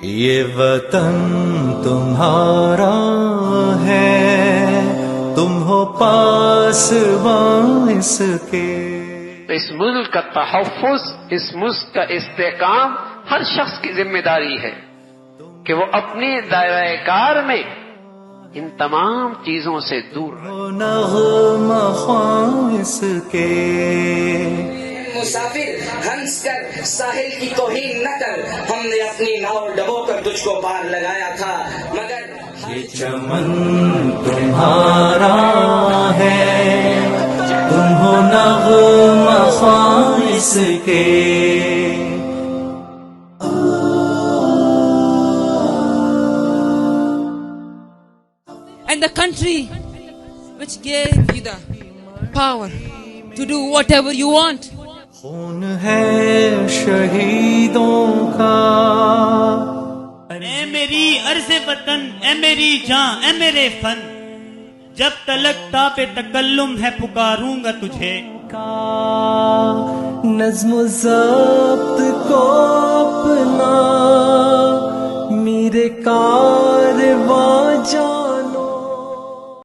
یہ وطن تمہارا ہے، تم ہو پاسباں اس کے۔ اس ملک کا تحفظ، اس ملک کا استحکام ہر شخص کی ذمہ داری ہے کہ وہ اپنے دائرہ کار میں ان تمام چیزوں سے دور رہے۔ نغمہ خواں اس کے، مسافر ہنس کر ساحل کی توہین نہ کر، ہم نے اپنی ناؤ ڈبو کر تجھ کو پار لگایا تھا، مگر یہ چمن تمہارا ہے، تم ہو نغمہ خواں اس کے۔ And the country which gave you the power to do whatever you want. خون ہے شہیدوں کا، اے میری عرض وطن، اے میری جان، اے میرے فن، جب تلک تاب تکلم ہے پکاروں گا تجھے۔ نظم و ضبط کو اپنا میرے کا